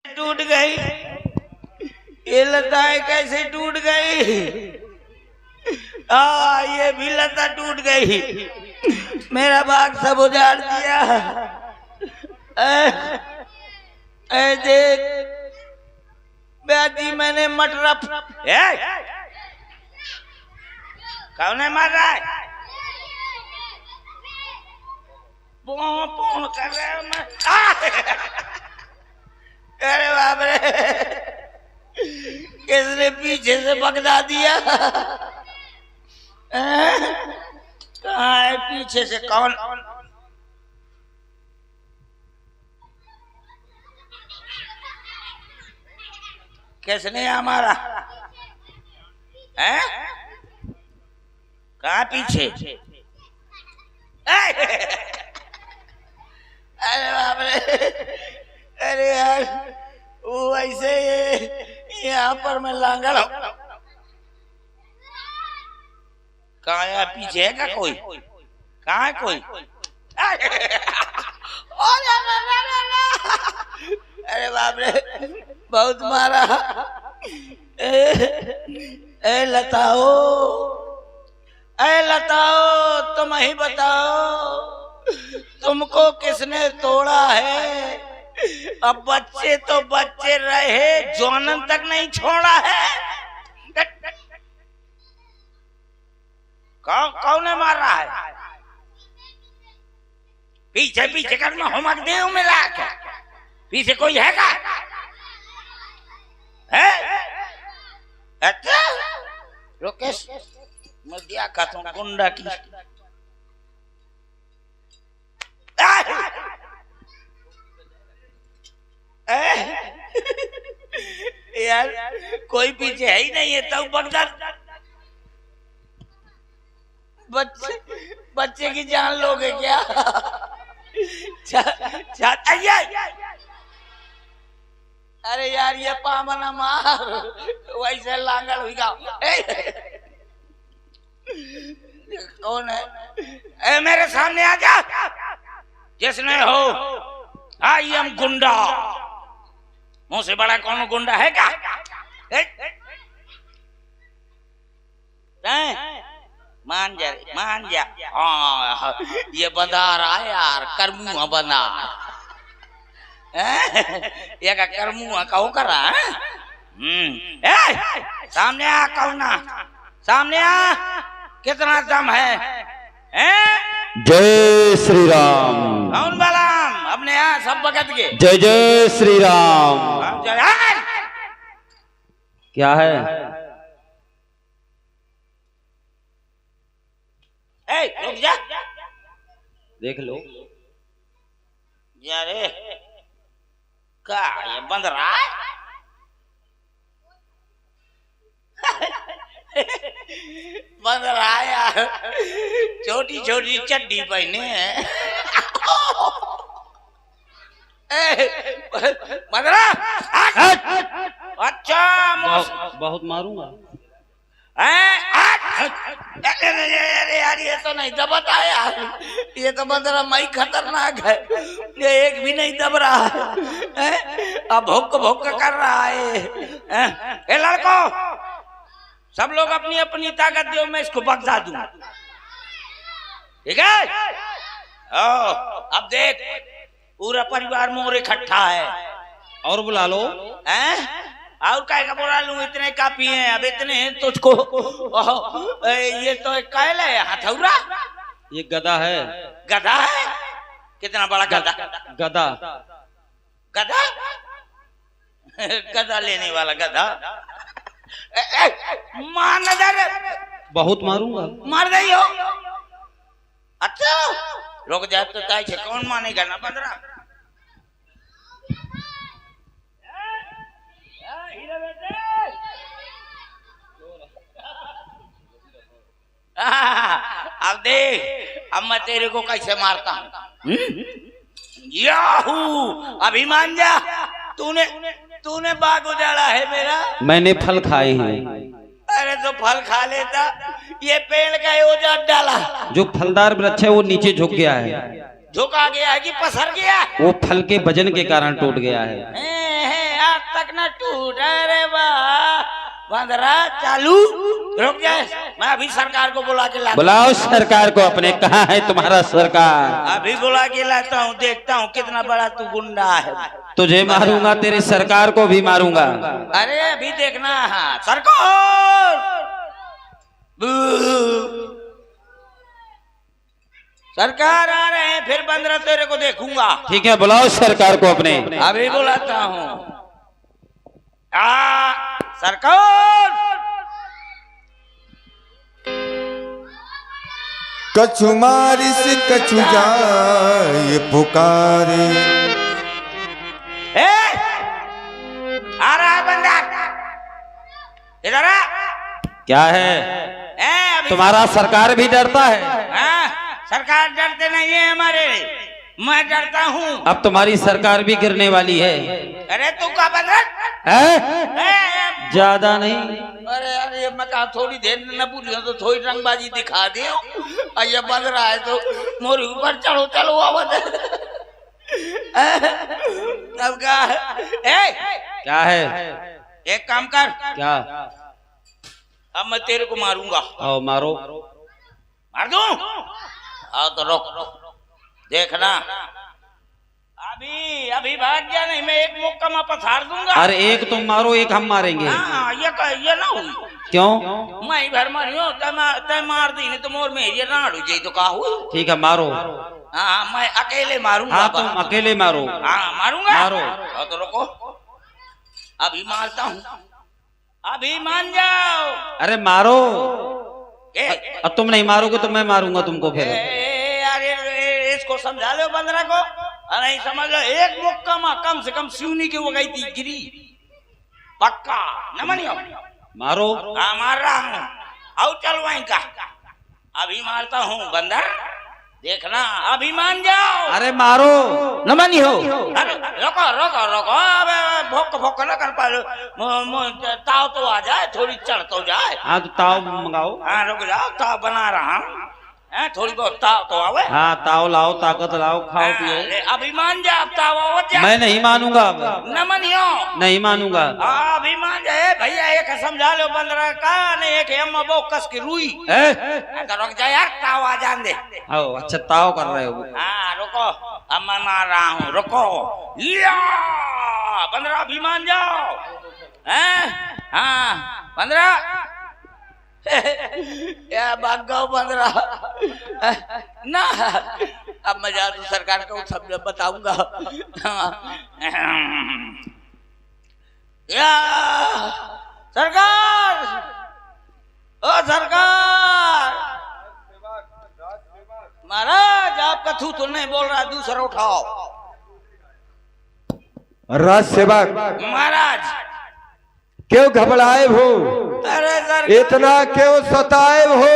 टूट गई। ये लताएं कैसे टूट गई? ये भी लता टूट गई। मेरा बाग सब उजाड़ दिया। देख बेटी, मैंने मटरा कौन है मार रहा है? पों पों कर रहे हो मैं। अरे बाप रे, किसने पीछे से पकड़ा दिया? कहाँ है पीछे से? कौन? किसने हमारा है? कहाँ पीछे? अरे बाप रे, अरे यार वो ऐसे यहाँ पर मैं लांगड़ हूँ। कहाँ है पीछे? है का कोई? कहाँ है कोई? अरे बाप रे, बहुत मारा। ए लताओ, ए लताओ, तुम ही बताओ तुमको किसने तोड़ा है? अब बच्चे तो बच्चे रहे, जौनन तक नहीं छोड़ा है। कौन है मार रहा है? पीछे पीछे कर मैं होमक दे मिला के। पीछे कोई है का? है? अच्छा रोकेश, मैं दिया कहता हूँ गुंडा की। यार कोई पीछे है ही नहीं है तो बगदाद। बच्चे की जान लोगे क्या? अरे यार ये पामना मार, वैसे लांगड़ हुई का। कौन है? ए मेरे सामने आ जा, जिसने हो। आई एम गुंडा। मुंह से बड़ा कौन गुंडा है क्या? मान जा, मान जा। हाँ ये बंदा रहा यार, करमुआ बना। ये का करमुआ का कर रहा है। सामने आ, कौना सामने आ, कितना दम है? जय श्री राम। कौन बलाम? अपने यहाँ सब भगत के जय जय श्री राम। क्या है? रुक जा, देख लो। यार क्या ये बंद रहा है? बंद रहा यार, छोटी छोटी चड्डी पहने हैं। बंद रहा। अच्छा बहुत मारूंगा। अरे यार ये तो नहीं दबता है यार, ये तो बंदरा मई खतरनाक है। ये एक भी नहीं दब रहा है। अब भोक भोक कर रहा है। ए लड़को, सब लोग अपनी अपनी ताकत दो, मैं इसको बगदा दूं। ठीक है? अब देख, पूरा परिवार मोर इकट्ठा है। और बुला लो। और काय का बोला लूं? इतने काफी हैं। अब इतने हैं तुझको। ये तो एक कैल है, हथौड़ा। ये गधा है। गधा है? कितना बड़ा गधा? गधा गधा गधा लेने वाला गधा। मार नजर, बहुत मारूंगा। मार गई हो। अच्छा रुक जाए तो ताई से कौन मानेगा ना बंदरा। अब देख, अब मैं तेरे को कैसे मारता हूँ। याहू, अभी मान जा। तूने बाग उजाड़ा है मेरा। मैंने फल खाए हैं। अरे तो फल खा लेता, ये पेड़ का उजाड़ डाला। जो फलदार वृक्ष है वो नीचे झुक गया है। झुका गया है कि पसर गया? वो फल के वजन के कारण टूट गया है। अब तक न टूटा रे वाह। बंदरा चालू रुक जाए, मैं अभी सरकार को बुला के लाता बुलाओ सरकार को अपने। कहाँ है तुम्हारा सरकार? अभी बुला के लाता हूँ, देखता हूँ कितना बड़ा तू गुंडा है। तुझे मारूंगा, तेरे सरकार को भी मारूंगा। अरे अभी देखना। हाँ सरकार, सरकार आ रहे हैं, फिर बंदरा तेरे को देखूंगा। ठीक है, बुलाओ सरकार को अपने। अभी बुलाता हूँ। सरकार, कछु मारिस कछु जाए पुकारे। आ रहा है बंदा, इधर आ। क्या है? अभी तुम्हारा सरकार भी डरता है? सरकार डरते नहीं है हमारे, मैं डरता हूँ। अब तुम्हारी सरकार भी गिरने वाली है। अरे तू का बंदर है? ज्यादा नहीं। अरे अरे मैं कहा थोड़ी देर न पूछो तो थोड़ी रंगबाजी दिखा दे। ये बंद रहा है तो मोरी ऊपर चढ़ो, चलो आवाज। अब क्या है? एक काम कर, क्या? अब मैं तेरे को मारूंगा। आओ मारो। मार दूं? आओ तो रोक, देखना। अभी अभी भाग गया नहीं, मैं एक मुक्का में पथार दूंगा। अरे एक तुम मारो, एक हम मारेंगे। ये ना हुई। क्यों? मैं भर मारियो, तय मार दी नहीं तो मोर में ये नाड़ हुई तो का हुई। ठीक है मारो। हाँ मैं अकेले मारूंगा। हाँ तुम अकेले मारो। हाँ मारूंगा। मारो। तो रुको, अभी मारता हूँ, अभी मान जाओ। अरे मारो। अब तुम नहीं मारोगे तो मैं मारूंगा तुमको फिर। अरे इसको समझा लो बंदरा को। नहीं समझ लो, एक मुक्का में कम से कम सिवनी की वो गई थी गिरी पक्का न मनियो। मारो। हाँ मार रहा हूँ, आओ चलो वहीं का। अभी मारता हूँ बंदर, देखना। अभी मान जाओ। अरे मारो न मानी हो। अरे रोको रोको रोको, अबे भोक भोक न कर पा। ताव तो आ जाए, थोड़ी चढ़ तो जाए। हाँ तो ताव मंगाओ। हाँ रुक जाओ, ताव बना रहा हूँ। थोड़ी बहुत ताव तो आवे। हाँ ताव लाओ, ताकत लाओ, खाओ पियो। अभी मान जा, अब ताव आवत जा। मैं नहीं मानूंगा अब। न मानियो। नहीं मानूंगा। अभी मान जाए भैया, एक समझा लो बंदरा का, नहीं एक अम्मा बो कस की रुई। तो रुक जा यार, ताव आ जान दे। आओ अच्छा ताव कर रहे हो। हाँ रुको, अब मैं मार रहा हूँ, रुको। या बंदरा अभी मान जाओ। हाँ बंदरा, या भाग गो बंदरा ना। अब मैं जा तो सरकार को सब बताऊंगा। या सरकार, ओ सरकार, महाराज आपका थू तो नहीं बोल रहा, दूसरा उठाओ। राज सेवक महाराज क्यों घबराए हो? अरे सरकार, इतना क्यों सताए हो?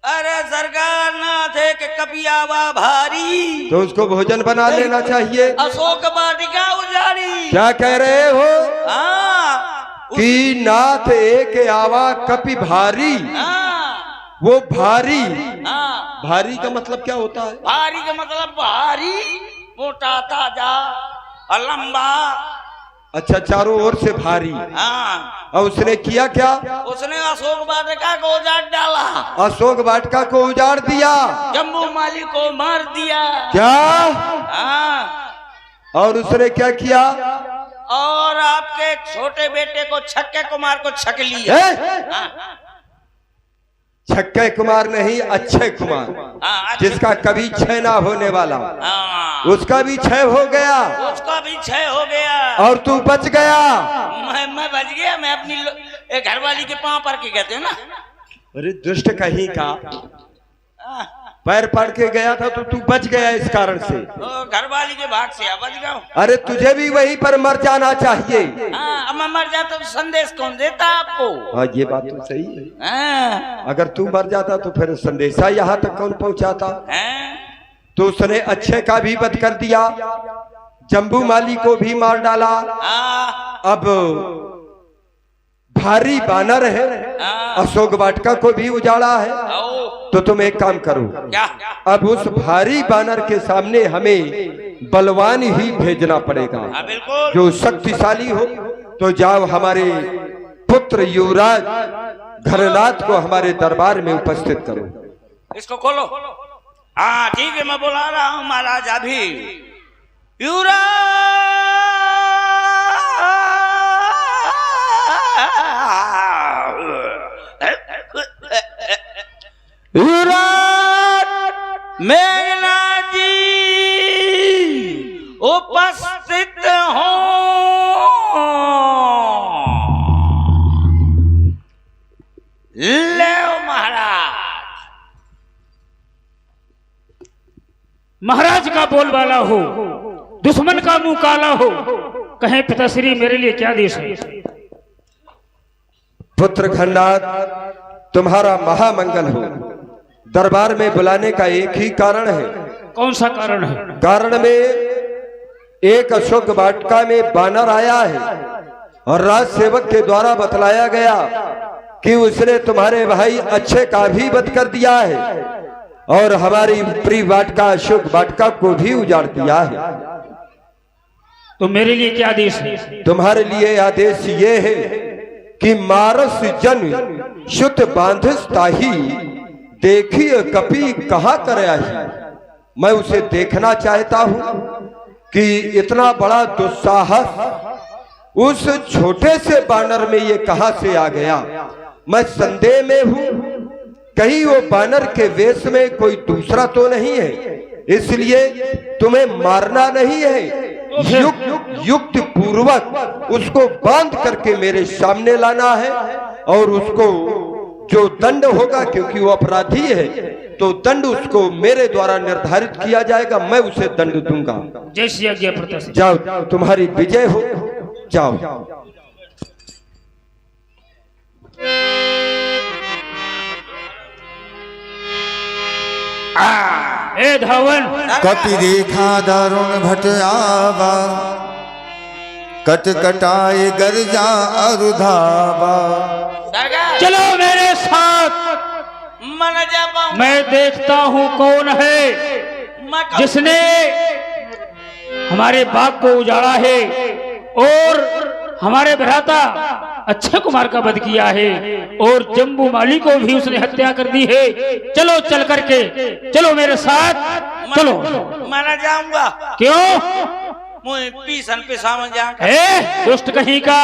अरे सरकार ना थे कि कपियावा भारी, तो उसको भोजन बना लेना चाहिए। अशोक वाटिका उजाड़ी। क्या कह रहे हो? हाँ कि नाथ एक आवा कपि भारी। हाँ वो भारी, हाँ, भारी का मतलब क्या होता है? भारी का मतलब भारी, मोटा ताजा और लंबा। अच्छा, चारों ओर से भारी। हाँ, और उसने किया क्या? उसने अशोक वाटिका को उजाड़ डाला, अशोक वाटिका को उजाड़ दिया, जम्बू माली को मार दिया। क्या? हाँ, और उसने क्या किया? और आपके छोटे बेटे को छक्के कुमार को छक लिया। हाँ, छक्के कुमार नहीं, अक्षय कुमार, हाँ, जिसका कभी क्षय ना होने वाला, हाँ, उसका भी क्षय हो गया। उसका भी क्षय हो गया और तू बच गया। मैं बच गया। मैं अपनी घरवाली के पांव पर के कहते हैं ना। अरे दुष्ट कहीं का, पैर पड़ के गया था तो तू बच गया इस कारण से। घरवाली के भाग से बच गया। अरे तुझे भी वहीं पर मर जाना चाहिए। अब मैं मर जाता तो संदेश कौन देता आपको? हाँ ये बात तो सही है। अगर तू मर जाता तो फिर संदेशा यहाँ तक कौन पहुँचाता? तो उसने अक्षय का भी वध कर दिया, जम्बू माली को भी मार डाला। अब भारी बानर है, अशोक वाटिका को भी उजाड़ा है। तो तुम एक काम करो, क्या? अब उस भारी बानर के सामने हमें बलवान ही भेजना पड़ेगा, हाँ बिल्कुल। जो शक्तिशाली हो। तो जाओ हमारे पुत्र युवराज घरनाथ को हमारे दरबार में उपस्थित करो। इसको खोलो। हाँ ठीक है, मैं बुला रहा हूँ महाराज अभी। युवराज मेघनाथ जी उपस्थित हो। ले महाराज। महाराज का बोलबाला हो, दुश्मन का मुंह काला हो, कहें पिताश्री मेरे लिए क्या देश है। पुत्र घरनाथ तुम्हारा महामंगल हो। दरबार में बुलाने का एक ही कारण है। कौन सा कारण है? कारण में एक अशोक वाटिका में बानर आया है और राज सेवक के द्वारा बतलाया गया कि उसने तुम्हारे भाई अच्छे का भी वध कर दिया है और हमारी प्रिय वाटिका अशोक वाटिका को भी उजाड़ दिया है। तो मेरे लिए क्या आदेश है? तुम्हारे लिए आदेश ये है कि मारस जन शुद्ध बांधस ताही, देखिए कपि कहाँ कर आही। मैं उसे देखना चाहता हूँ कि इतना बड़ा दुस्साहस उस छोटे से बानर में ये कहां से आ गया। मैं संदेह में हूं, कहीं वो बानर के वेश में कोई दूसरा तो नहीं है, इसलिए तुम्हें मारना नहीं है, युक्त पूर्वक उसको बांध करके मेरे सामने लाना है और उसको जो दंड होगा, क्योंकि वो अपराधी है, तो दंड उसको मेरे द्वारा निर्धारित किया जाएगा, मैं उसे दंड दूंगा। जैसी आज्ञा प्रताप। जाओ, तुम्हारी विजय हो, जाओ। ए धावन। कपि देखा दारुण भट आवा, कट कटाए गर्जा अरुधावा। चलो मेरे साथ, मैं देखता हूँ कौन है जिसने हमारे बाग को उजाड़ा है और हमारे भ्राता अक्षय कुमार का वध किया है और जम्बू माली को भी उसने हत्या कर दी है। चलो चल करके, चलो मेरे साथ चलो। मैं जाऊंगा। क्यों? दुष्ट कहीं का,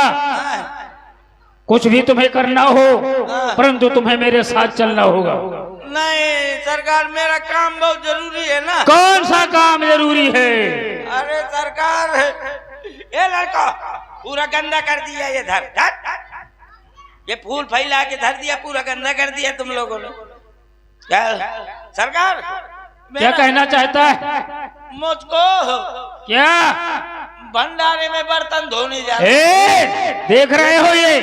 कुछ भी तुम्हें करना हो परंतु तुम्हें मेरे साथ चलना होगा। नहीं सरकार, मेरा काम बहुत जरूरी है ना। कौन सा काम जरूरी है? अरे सरकार, ये लड़का पूरा गंदा कर दिया, ये धर ये फूल फैला के धर दिया, पूरा गंदा कर दिया तुम लोगों ने। क्या सरकार? क्या कहना चाहता है? मुझको क्या भंडारे में बर्तन धोने जा देख रहे हो, ये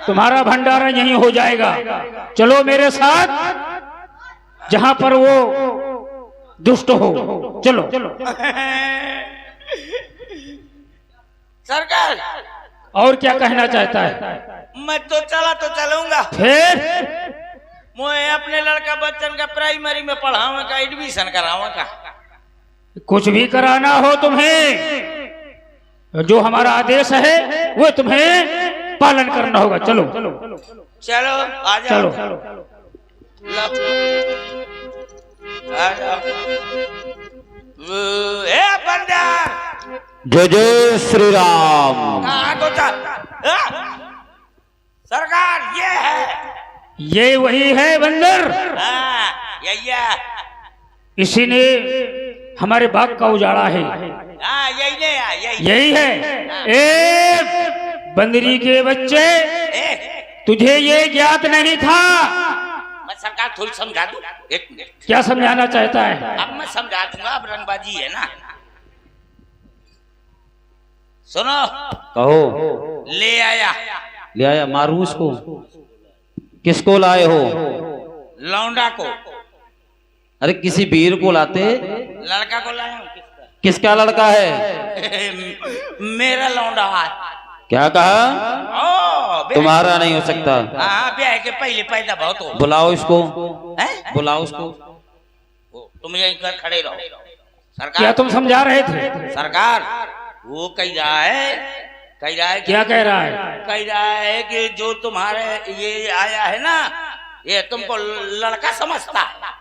तुम्हारा भंडारा यहीं हो जाएगा। चलो मेरे साथ, जहां पर वो दुष्ट हो, चलो। सरकार, और क्या कहना चाहता है? मैं तो चला तो चलूंगा, फिर मैं अपने लड़का बच्चन का प्राइमरी में पढ़ाऊंगा, एडमिशन कराऊंगा। कुछ भी कराना हो तुम्हें, जो हमारा आदेश है वो तुम्हें पालन करना होगा। चलो चलो आ जाओ, चलो। आ जाओ। ए बंदर, जय जय श्री राम। सरकार ये है, ये वही है बंदर, यही है, इसी ने हमारे बाग का उजाड़ा है। यही है। ए बंदरी के बच्चे, तुझे ये ज्ञात नहीं था। मैं सरकार थोड़ी समझा दूं, एक मिनट। क्या समझाना चाहता है? अब मैं समझा दूंगा, अब रंगबाजी है ना। सुनो, कहो। ले आया। मारू उसको। किसको लाए हो? लौंडा को। अरे किसी वीर को लाते। लड़का को लाया हूं। किसका लड़का है? मेरा लौंडा है। क्या कहा? ओ तुम्हारा नहीं हो सकता। हाँ ब्याह के पहले पैदा बहुत हो। बुलाओ इसको, हैं? बुलाओ इसको। तुम यहीं कर खड़े रहो। सरकार क्या तुम समझा रहे थे? सरकार वो कह रहा है क्या कह रहा है? कह रहा है कि जो तुम्हारे ये आया है ना, ये तुमको लड़का समझता है।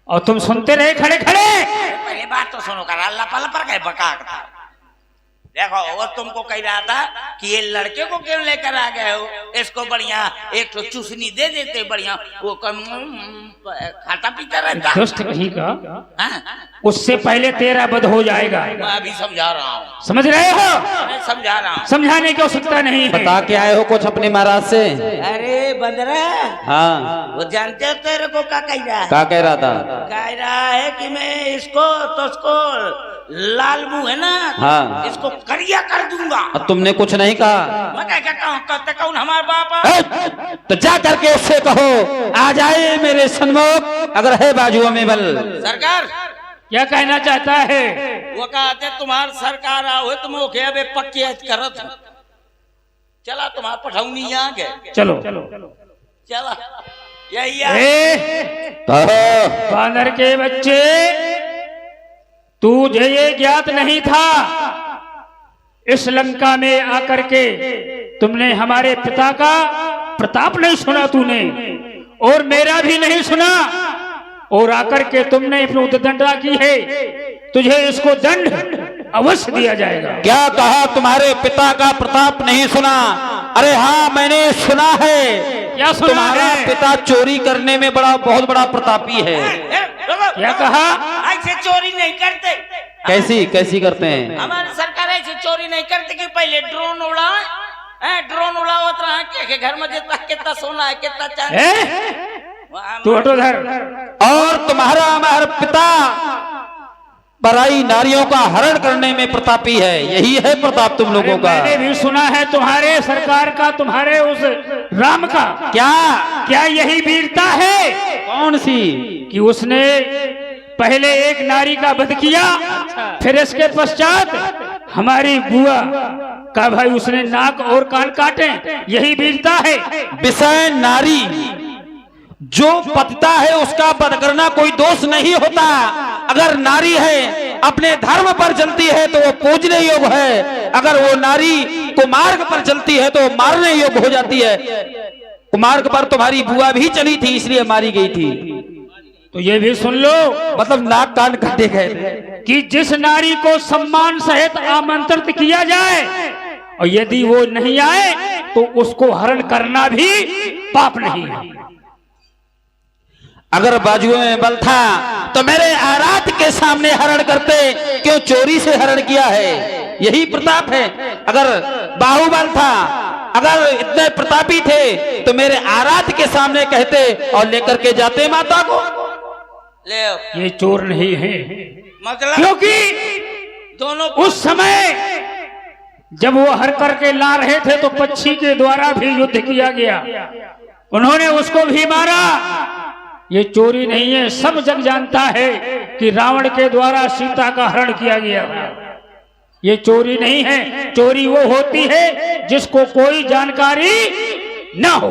और तुम सुनते रहे खड़े खड़े। पहले बात तो सुनो कर, अल्लाह पल पर गए बका था। देखो वो तुमको कह रहा था कि ये लड़के को क्यों लेकर आ गए हो, इसको बढ़िया एक तो चूसनी दे देते, बढ़िया वो खाता पीता रहता। दुष्ट कहीं का, हाँ? उससे पहले तेरा वध हो जाएगा। मैं अभी समझा रहा हूँ, समझ रहे हो? मैं समझा रहा हूँ। समझाने की आवश्यकता नहीं है। बता के आए हो कुछ अपने महाराज से? अरे बंदरा, हाँ, वो जानते हो तेरे को क्या कह रहा है? क्या कह रहा था? कह रहा है कि मैं इसको तो उसको लाल मुंह है ना, हाँ, इसको करिया कर दूंगा। और तुमने कुछ नहीं कहा? मैं क्या कहता हूँ, कहते कौन हमारे बाप है? तो जा करके उससे कहो आ जाए मेरे सन्मुख, अगर है बाजुओं में बल। सरकार क्या कहना चाहता है? वो कहते तुम्हार सरकार आओ तुम ओके अबे पक्की आज करत चला तुम्हार पठौनी आ गए। चलो चला यही कहो। बानर के बच्चे, तुझे ये ज्ञात नहीं था इस लंका में आकर के तुमने हमारे पिता का प्रताप नहीं सुना तूने, और मेरा भी नहीं सुना, और आकर के तुमने अपनी उद्दंडता की है। तुझे इसको दंड अवश्य दिया जाएगा। क्या कहा? तुम्हारे पिता का प्रताप नहीं सुना? अरे हाँ मैंने सुना है। क्या सुना तुम्हारा है? पिता चोरी करने में बहुत बड़ा प्रतापी है। क्या कहा? ऐसे चोरी नहीं करते। कैसी करते हैं? हमारी सरकार ऐसे चोरी नहीं करते कि पहले ड्रोन उड़ा, ड्रोन उड़ावत रहा के घर में जितना कितना सोना है कितना चांदी। तू हटो धर। और तुम्हारा हमारा पिता पराई नारियों का हरण करने में प्रतापी है। यही है प्रताप तुम लोगों का। मैंने भी सुना है तुम्हारे सरकार का, तुम्हारे उस राम का। क्या यही वीरता है? कौन सी? कि उसने पहले एक नारी का वध किया, फिर इसके पश्चात हमारी बुआ का भाई उसने नाक और कान काटे। यही वीरता है। विषय नारी जो पतिता है उसका वध करना कोई दोष नहीं होता। अगर नारी है अपने धर्म पर चलती है तो वो पूजने योग्य है। अगर वो नारी कुमार्ग पर चलती है तो मारने योग्य हो जाती है। कुमार्ग पर तुम्हारी बुआ भी चली थी, इसलिए मारी गई थी। तो ये भी सुन लो, मतलब नाक कान काटे गए कि जिस नारी को सम्मान सहित आमंत्रित किया जाए और यदि वो नहीं आए तो उसको हरण करना भी पाप नहीं है। अगर बाजुओं में बल था तो मेरे आराध के सामने हरण करते, क्यों चोरी से हरण किया है? यही प्रताप है। अगर बाहुबल था, अगर इतने प्रतापी थे तो मेरे आराध के सामने कहते और लेकर के जाते माता को। ले ये चोर नहीं है, मतलब क्योंकि दोनों उस समय जब वो हर करके ला रहे थे तो पक्षी के द्वारा भी युद्ध किया गया, उन्होंने उसको भी मारा। ये चोरी नहीं है, सब जग जानता है कि रावण के द्वारा सीता का हरण किया गया। ये चोरी नहीं है। चोरी वो होती है जिसको कोई जानकारी न हो।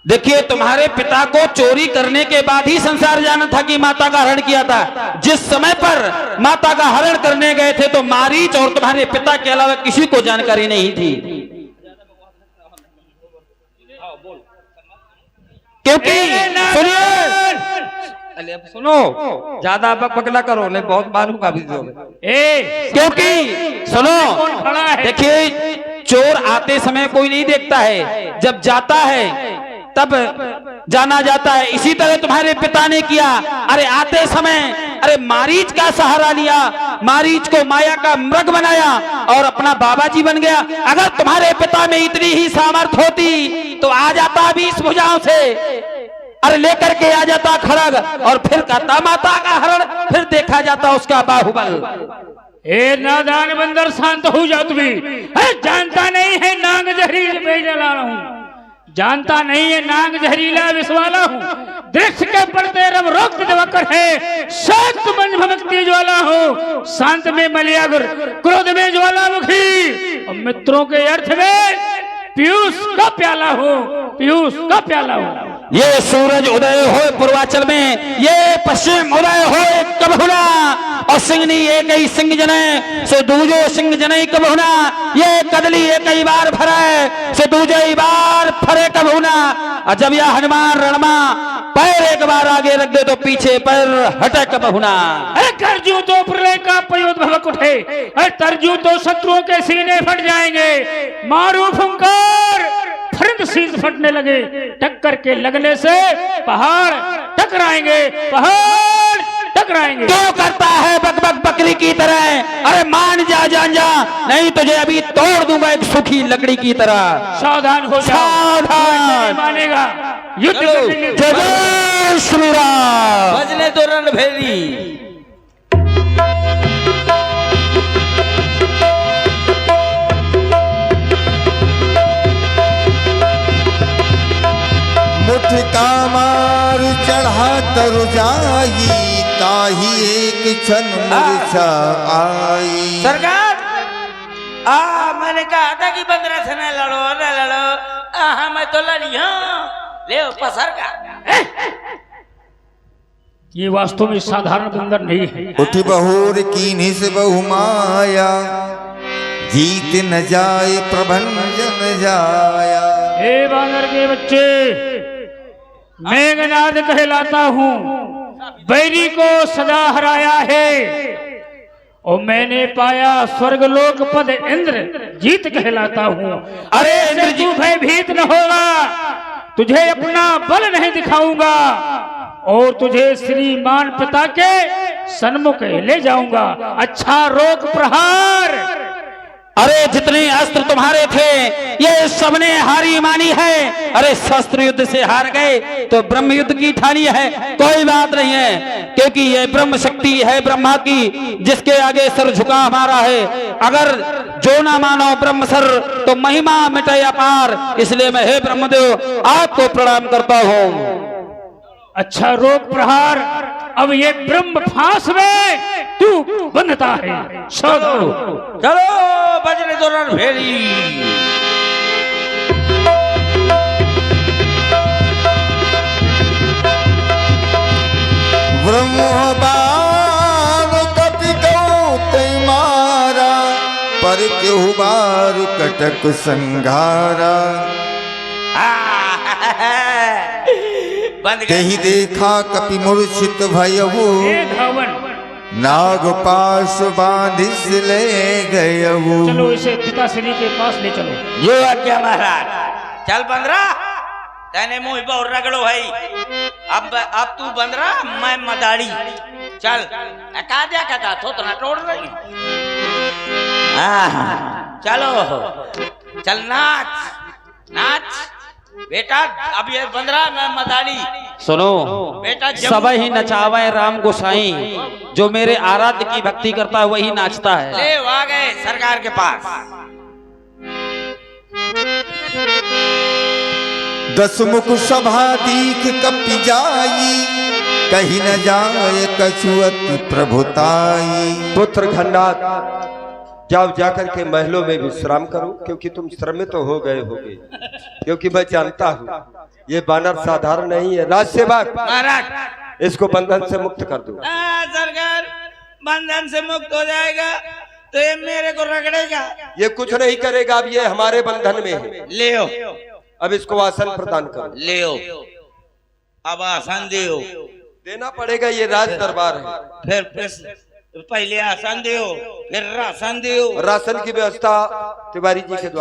देखिए तुम्हारे पिता को चोरी करने के बाद ही संसार जाना था कि माता का हरण किया था। जिस समय पर माता का हरण करने गए थे तो मारीच और तुम्हारे पिता के अलावा किसी को जानकारी नहीं थी। क्योंकि सुनिए, सुनो, ज्यादा बकबक ना करो, नहीं बहुत मारूंगा भी जो। क्योंकि सुनो, देखिए चोर आते समय कोई नहीं देखता है, जब जाता है तब जाना जाता है। इसी तरह तुम्हारे पिता ने किया। अरे आते समय अरे मारीच का सहारा लिया, मारीच को माया का मृग बनाया और अपना बाबा जी बन गया। अगर तुम्हारे पिता में इतनी ही सामर्थ्य होती तो आ जाता 20 भुजाओं से, अरे लेकर के आ जाता खड़ग और फिर कहता माता का हरण, फिर देखा जाता उसका बाहुबल। ए नादान बंदर, शांत हो जाओ। तू भी जानता नहीं है नाग जहरीला में जला रहा हूं, जानता नहीं है नाग जहरीला विषवाला हूँ। दृश्य के पड़ते रब रोक दिवाकर है, शांत मन भमकती ज्वाला हूँ, शांत में मलियागुर, क्रोध में ज्वालामुखी और मित्रों के अर्थ में पीयूष का प्याला हूँ, पीयूष का प्याला हूँ। ये सूरज उदय हो पूर्वांचल में, ये पश्चिम उदय हो कबहुना, और सिंगनी एक ही सिंह जने से दूजो सिंह जने कबहुना, ये कदली एक ही बार फरे से दूजे ही बार फरे कबहुना। और जब यह हनुमान रणमा पैर एक बार आगे रख दे तो पीछे पैर हटे कबहुना। अरे करजू तो प्रलय का पयोद्भवक उठे, अरे तरजू तो शत्रुओं के सीने फट जाएंगे। मारू फुंकार, फरंद शीश फटने लगे, टक्कर के लगने से पहाड़ टकराएंगे, पहाड़ टकराएंगे। क्यों करता है बक बक बकरी की तरह? अरे मान जा जान जा, नहीं तुझे अभी तोड़ दूंगा एक सूखी लकड़ी की तरह। सावधान हो जाओ, सावधान। मानेगा युद्ध करेंगे। जय जय श्री राम। बजने तो रणभेरी। मुठ का मार चढ़ा तरु जाई, ताही एक क्षण मूर्छा आई। सरकार, मैंने कहा था कि 15 से न लड़ो। मैं तो लड़ी हूँ। ले पसर का। ये वास्तव में साधारण बंदर नहीं है। उठ बहोर कीन्ही से बहु माया, जीत न जाए प्रभंजन जाया। हे बानर के बच्चे, मेघनाद कहलाता हूँ, बैरी को सदा हराया है, और मैंने पाया स्वर्गलोक पद इंद्र जीत कहलाता हूँ। अरे इंद्र जी, भयभीत न होगा, तुझे अपना बल नहीं दिखाऊंगा, और तुझे श्रीमान पिता के सन्मुख ले जाऊंगा। अच्छा रोक प्रहार। अरे जितने अस्त्र तुम्हारे थे ये सबने हारी मानी है। अरे शस्त्र युद्ध से हार गए तो ब्रह्म युद्ध की ठानी है। कोई बात नहीं है, क्योंकि ये ब्रह्म शक्ति है ब्रह्मा की, जिसके आगे सर झुका हमारा है। अगर जो ना मानो ब्रह्म सर तो महिमा मिटे अपार, इसलिए मैं हे ब्रह्मदेव आपको प्रणाम करता हूँ। अच्छा रोक प्रहार। अब ये ब्रह्म फांस में तू बंधता है। चलो बजने तो रणभेरी। ब्रह्मबाण कपि गौतै मारा, पर केहु बार कटक संघारा। तेहि देखा कपि मूर्छित भयहु, नागपाश बांधिस ले गयहु। चलो इसे पिताश्री के पास ले चलो। ये आज्ञा महाराज। चल बंदरा, तेने मुंह बहुत रगड़ो है। अब तू बंदरा, मैं मदारी। चल का दिया कहता तो ना तोड़ रही। चलो चल नाच नाच बेटा। अब ये बंदरा, मैं मदारी। सुनो बेटा, सब ही नचावे राम गोसाई, जो मेरे आराध्य की भक्ति करता है वही नाचता है। ले आ गए सरकार के पास। दसमुख सभा दीख कपि जाई, कहीं न जाए कछुअति प्रभुताई। पुत्र खंडात, जाओ जाकर के महलों में विश्राम करो, क्योंकि तुम श्रमित हो गए होगे। क्योंकि मैं जानता हूँ ये बानर साधारण नहीं है। राजसेवक महाराज, इसको बंधन से मुक्त कर दो। सरकार, बंधन से मुक्त हो जाएगा तो ये मेरे को रगड़ेगा। ये कुछ नहीं करेगा, अब ये हमारे बंधन में है। ले आओ, अब इसको आसन प्रदान करो। ले आओ, अब आसन दे। देना पड़ेगा, ये राज दरबार है। फिर पहले आसन दो, फिर राशन दो। राशन की व्यवस्था तिवारी जी के द्वारा